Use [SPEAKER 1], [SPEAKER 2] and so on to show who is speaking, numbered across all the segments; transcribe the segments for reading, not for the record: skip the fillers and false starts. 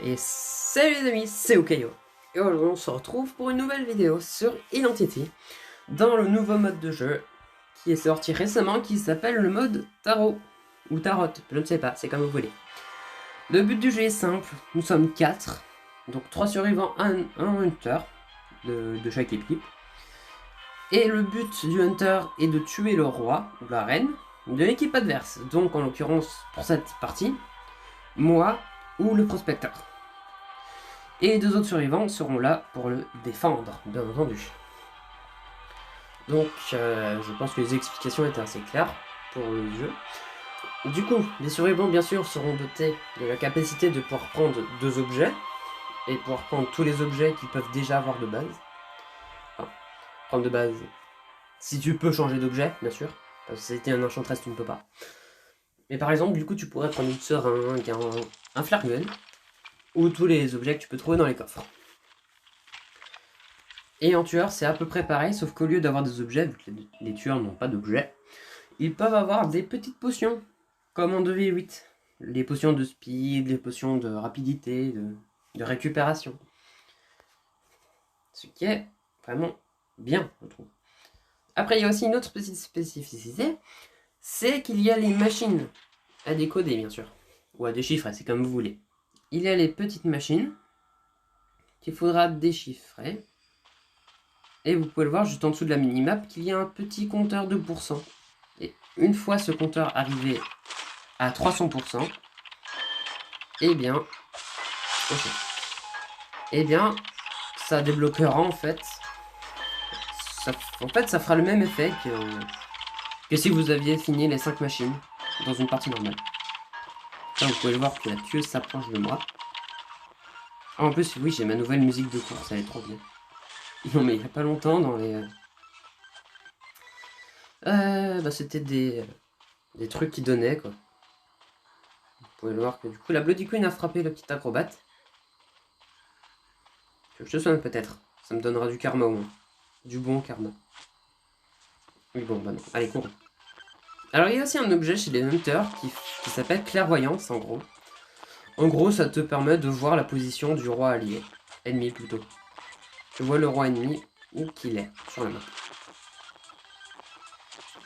[SPEAKER 1] Et salut les amis, c'est Okayo. Et aujourd'hui on se retrouve pour une nouvelle vidéo sur Identity, dans le nouveau mode de jeu qui est sorti récemment, qui s'appelle le mode Tarot, ou Tarot, je ne sais pas, c'est comme vous voulez. Le but du jeu est simple, nous sommes 4, donc 3 survivants, un hunter de chaque équipe. Et le but du hunter est de tuer le roi, ou la reine, de l'équipe adverse, donc en l'occurrence pour cette partie, moi ou le prospecteur. Et les deux autres survivants seront là pour le défendre, bien entendu. Donc, je pense que les explications étaient assez claires pour le jeu. Du coup, les survivants, bien sûr, seront dotés de la capacité de pouvoir prendre 2 objets, et pouvoir prendre tous les objets qu'ils peuvent déjà avoir de base. Enfin, prendre de base, si tu peux changer d'objet, bien sûr, parce que si c'était un enchantress, tu ne peux pas. Mais par exemple, du coup, tu pourrais prendre une seringue, un flaremuel, ou tous les objets que tu peux trouver dans les coffres. Et en tueur, c'est à peu près pareil, sauf qu'au lieu d'avoir des objets, vu que les tueurs n'ont pas d'objets, ils peuvent avoir des petites potions, comme en 2v8. Les potions de speed, les potions de rapidité, de récupération. Ce qui est vraiment bien, je trouve. Après, il y a aussi une autre petite spécificité, c'est qu'il y a les machines à décoder, bien sûr. Ou à déchiffrer, c'est comme vous voulez. Il y a les petites machines qu'il faudra déchiffrer. Et vous pouvez le voir juste en dessous de la minimap qu'il y a un petit compteur de pourcents. Et une fois ce compteur arrivé à 300%, eh bien, ça débloquera en fait, ça fera le même effet que si vous aviez fini les 5 machines dans une partie normale. Là, vous pouvez le voir que la tueuse s'approche de moi. En plus, oui, j'ai ma nouvelle musique de course, elle est trop bien. Non mais il n'y a pas longtemps dans les... c'était des trucs qui donnaient quoi. Vous pouvez le voir que du coup la Bloody Queen a frappé le petit acrobate. Je te soigne peut-être, ça me donnera du karma au moins. Du bon karma. Oui bon bah non, allez cours. Alors il y a aussi un objet chez les hunters qui s'appelle clairvoyance en gros. En gros ça te permet de voir la position du roi allié. Ennemi plutôt. Tu vois le roi ennemi où qu'il est sur la map.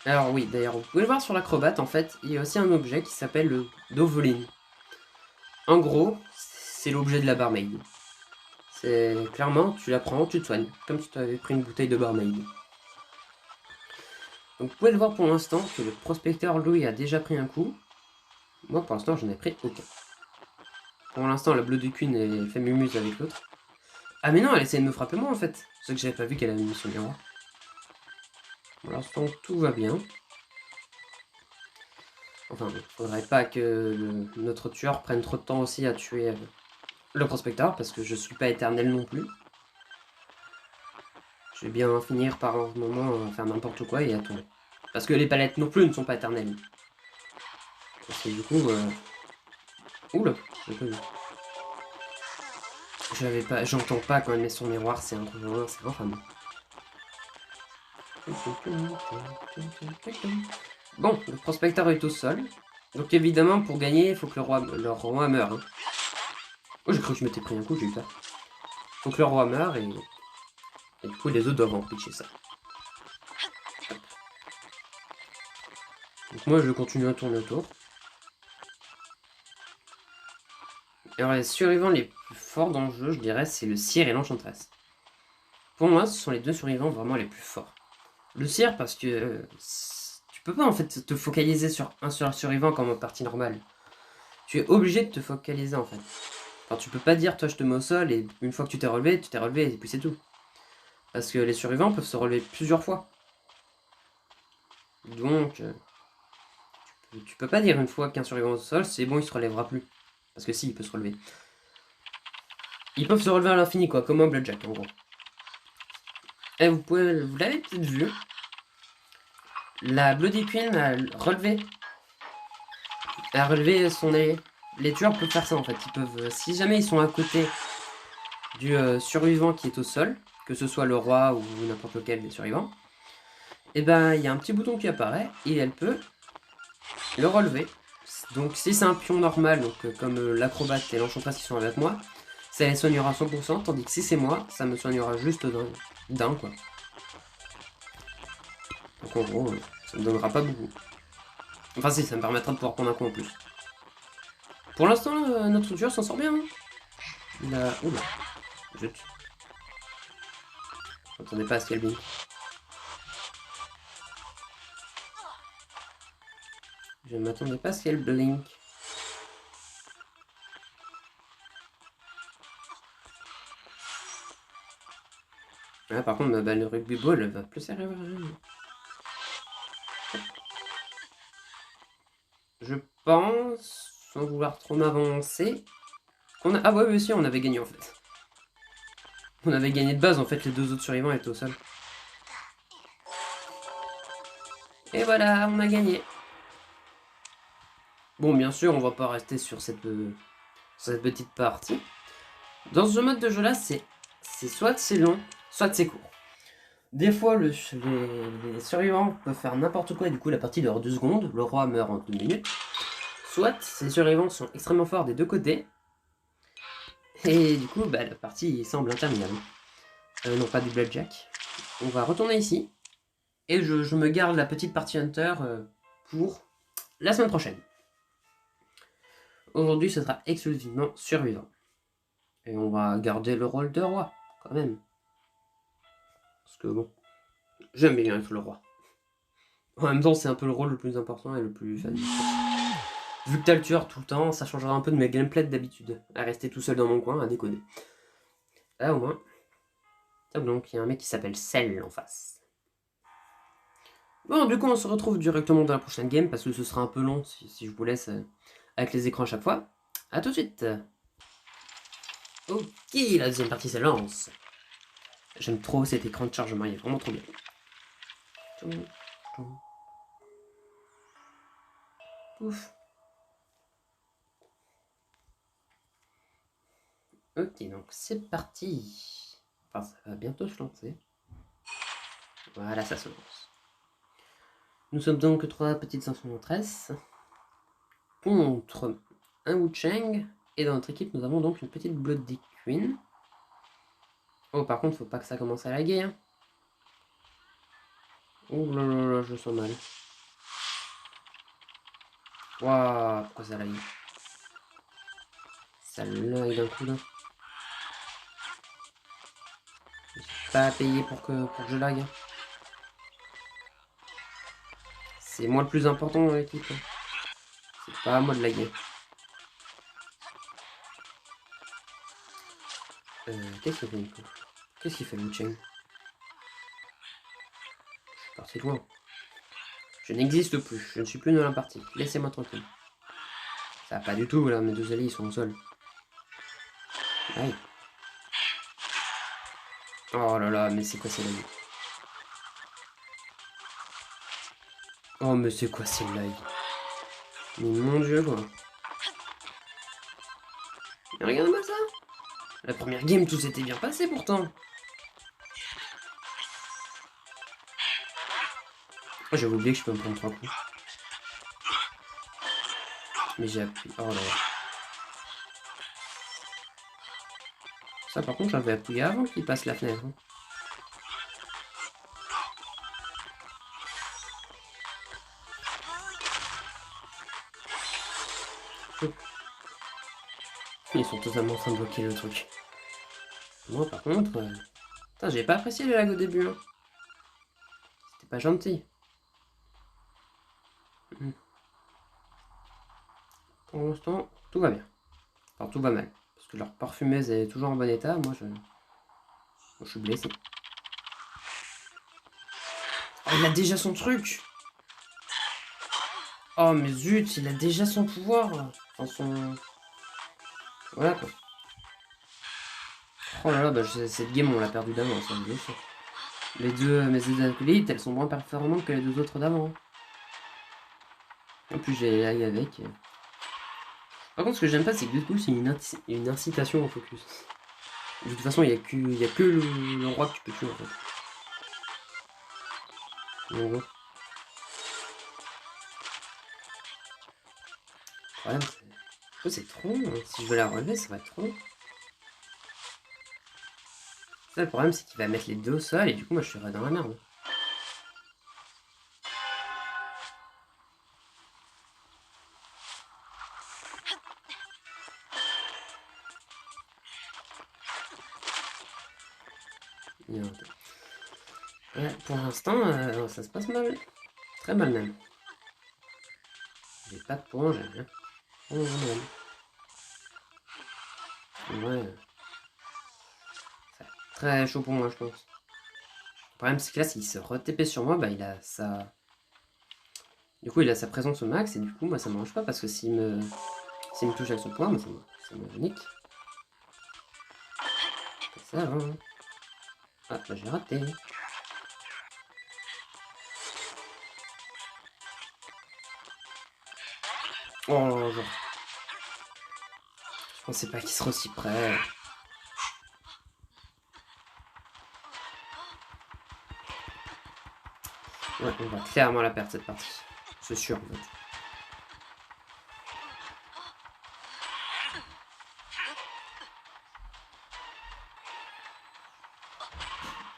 [SPEAKER 1] Alors oui, d'ailleurs, vous pouvez le voir sur l'acrobate, en fait, il y a aussi un objet qui s'appelle le Dovolin. En gros, c'est l'objet de la barmaid. C'est clairement, tu la prends, tu te soignes, comme si tu avais pris une bouteille de barmaid. Donc vous pouvez le voir pour l'instant que le prospecteur, lui, a déjà pris un coup. Moi, pour l'instant, j'en ai pris aucun. Pour l'instant, la Bloody Queen, elle fait mumuse avec l'autre. Ah mais non, elle essaie de me frapper moi, en fait. C'est que j'avais pas vu qu'elle avait mis son miroir. Pour l'instant, tout va bien. Enfin, il faudrait pas que notre tueur prenne trop de temps aussi à tuer le prospecteur, parce que je suis pas éternel non plus. Je vais bien finir par un moment faire n'importe quoi et attendre. Parce que les palettes non plus ne sont pas éternelles. Parce que du coup... Oula, j'ai pas vu. J'entends pas quand elle met son miroir, c'est infâme. Bon, le prospecteur est au sol. Donc évidemment, pour gagner, il faut que le roi meure. Hein. Oh, j'ai cru que je m'étais pris un coup, j'ai eu peur. Faut que le roi meure et du coup, les autres doivent empêcher ça. Donc moi, je continue à tourner autour. Alors les survivants les plus forts dans le jeu, je dirais, c'est le Sire et l'Enchantress. Pour moi, ce sont les deux survivants vraiment les plus forts. Le Sire parce que tu peux pas en fait te focaliser sur un seul survivant comme en partie normale. Tu es obligé de te focaliser en fait. Enfin, tu peux pas dire toi je te mets au sol et une fois que tu t'es relevé et puis c'est tout. Parce que les survivants peuvent se relever plusieurs fois. Donc, tu peux pas dire une fois qu'un survivant est au sol, c'est bon, il se relèvera plus. Parce que si, il peut se relever. Ils peuvent se relever à l'infini, quoi, comme un Bloodjack, en gros. Et vous l'avez peut-être vu, la Bloody Queen a relevé son allié. Les tueurs peuvent faire ça, en fait. Ils peuvent, si jamais ils sont à côté du survivant qui est au sol, que ce soit le roi ou n'importe lequel des survivants, et ben, il y a un petit bouton qui apparaît, et elle peut le relever, Donc si c'est un pion normal, donc comme l'acrobate et l'enchantresse qui sont avec moi, ça les soignera 100%, tandis que si c'est moi, ça me soignera juste d'un quoi. Donc en gros, ça me donnera pas beaucoup. Enfin si, ça me permettra de pouvoir prendre un coup en plus. Pour l'instant, notre joueur s'en sort bien. Hein. Il a... Oula. Zut. Je m'attendais pas à ce qu'elle blink. Je ne m'attendais pas à ce qu'elle blink. Ah, par contre, ma balle de rugby ball, elle va plus servir à rien. Je pense, sans vouloir trop m'avancer, qu'on a... Ah ouais, mais aussi, on avait gagné en fait. On avait gagné de base, en fait, les deux autres survivants étaient au sol. Et voilà, on a gagné. Bon, bien sûr, on va pas rester sur cette petite partie. Dans ce mode de jeu-là, c'est soit c'est long, soit c'est court. Des fois, les survivants peuvent faire n'importe quoi et du coup, la partie dure 2 secondes. Le roi meurt en 2 minutes. Soit ces survivants sont extrêmement forts des deux côtés. Et du coup, bah, la partie semble interminable. Non, pas du blackjack. On va retourner ici. Et je me garde la petite partie Hunter pour la semaine prochaine. Aujourd'hui, ce sera exclusivement survivant. Et on va garder le rôle de roi, quand même. Parce que bon, j'aime bien être le roi. En même temps, c'est un peu le rôle le plus important et le plus fun. Vu que t'as le tueur tout le temps, ça changera un peu de mes gameplays d'habitude. À rester tout seul dans mon coin, à décoder. Là, au moins. Donc, il y a un mec qui s'appelle Cell en face. Bon, du coup, on se retrouve directement dans la prochaine game, parce que ce sera un peu long si je vous laisse avec les écrans à chaque fois. A tout de suite. Ok, la deuxième partie, ça lance. J'aime trop cet écran de chargement, il est vraiment trop bien. Ouf. Ok, donc c'est parti. Enfin, ça va bientôt se lancer. Voilà, ça se lance. Nous sommes donc 3 petites enchanteresses contre un Wu Chang. Et dans notre équipe, nous avons donc une petite Bloody Queen. Oh, par contre, faut pas que ça commence à laguer. Hein. Oh là là là, je sens mal. Waouh, pourquoi ça lag? Ça lag d'un coup là. Je suis pas payé pour que je lag. C'est moi le plus important dans l'équipe. C'est pas à moi de laguer. Qu'est-ce qu'il fait Nico? Qu'est-ce qu'il fait Wu Chang? Je suis parti loin. Je n'existe plus. Je ne suis plus dans la partie. Laissez-moi tranquille. Ça va pas du tout là, mes deux alliés ils sont au sol. Aïe. Oh là là, mais c'est quoi ces lags? Oh mais c'est quoi ces lags? Mais mon dieu quoi. Mais regarde-moi ça. La première game tout s'était bien passé pourtant. Oh, j'avais oublié que je peux me prendre 3 coups. Mais j'ai appuyé. Oh là là. Ça par contre j'avais appuyé avant qu'il passe la fenêtre. Hein. Ils sont totalement en train de bloquer le truc. Moi par contre... Putain, j'ai pas apprécié les lags au début. Hein. C'était pas gentil. Pour l'instant, tout va bien. Enfin, tout va mal. Parce que leur parfumeuse est toujours en bon état. Moi, je suis blessé. Oh, il a déjà son truc. Oh, mais zut, il a déjà son pouvoir. Enfin, son... Voilà, quoi. Oh là là, bah, cette game, on l'a perdu d'avance. Hein, mes deux acolytes, elles sont moins performantes que les deux autres d'avant. En plus, j'ai lag avec. Par contre, ce que j'aime pas, c'est que du coup, c'est une incitation au focus. De toute façon, il n'y a que le roi que tu peux tuer, en fait. Donc, bon. problème, c'est trop long. Si je veux la relever, ça va être trop long. Ça, le problème, c'est qu'il va mettre les deux au sol et du coup, moi, je serai dans la merde. Ouais, pour l'instant, ça se passe mal. Très mal même. J'ai pas de points, j'ai rien. Oh, non, non. Ouais. Ça va être très chaud pour moi, je pense. Le problème, c'est que là, s'il se re-TP sur moi, bah, il a sa... Du coup, il a sa présence au max, et du coup, moi, ça m'arrange pas, parce que s'il me touche avec son point, moi, ça me nique. C'est ça, hein. Ah, bah, j'ai raté. Oh, genre... Je pensais pas qu'il serait aussi près. Ouais, on va clairement la perdre, cette partie. C'est sûr, en fait.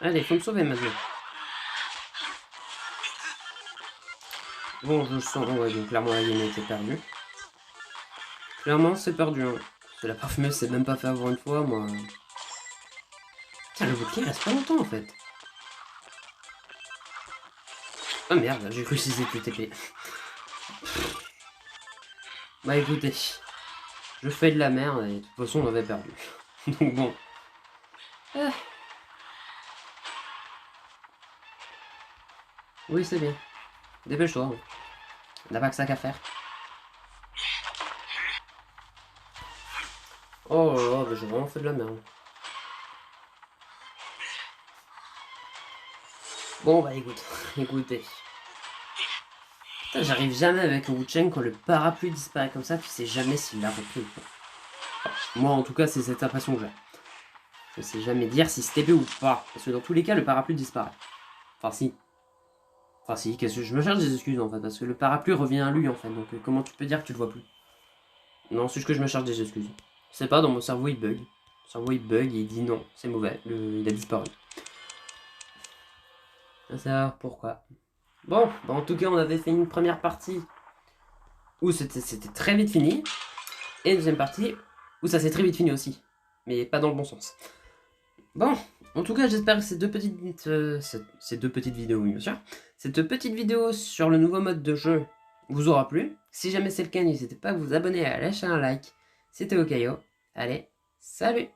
[SPEAKER 1] Allez, faut me sauver maintenant. Bon, je sens... Ouais, donc clairement, la game a été perdue. Clairement, c'est perdu, hein. Parce que la parfumeuse s'est même pas fait avoir une fois, moi. Tiens, le bouclier reste pas longtemps, en fait. Ah merde, j'ai cru que c'était TP. Bah écoutez, je fais de la merde et de toute façon on avait perdu. Donc bon. Ah. Oui, c'est bien. Dépêche-toi. On n'a pas que ça qu'à faire. Oh là là, bah, j'ai vraiment fait de la merde. Bon bah écoute, écoutez. Putain, j'arrive jamais avec Wu Cheng quand le parapluie disparaît comme ça, tu sais jamais s'il l'a repris ou pas. Enfin, moi en tout cas c'est cette impression que j'ai. Je sais jamais dire si c'est TP ou pas. Parce que dans tous les cas le parapluie disparaît. Enfin si. Enfin si, qu'est-ce que je me cherche des excuses en fait, parce que le parapluie revient à lui en fait, donc comment tu peux dire que tu le vois plus? Non, c'est juste que je me cherche des excuses. Je sais pas, dans mon cerveau il bug. Mon cerveau il bug et il dit non, c'est mauvais, il a disparu. À savoir pourquoi. Bon, bah en tout cas on avait fait une première partie où c'était très vite fini, et une deuxième partie où ça s'est très vite fini aussi. Mais pas dans le bon sens. Bon, en tout cas j'espère que ces deux petites vidéos, oui bien sûr, cette petite vidéo sur le nouveau mode de jeu vous aura plu. Si jamais c'est le cas, n'hésitez pas à vous abonner et à lâcher un like. C'était Okayo. Allez, salut!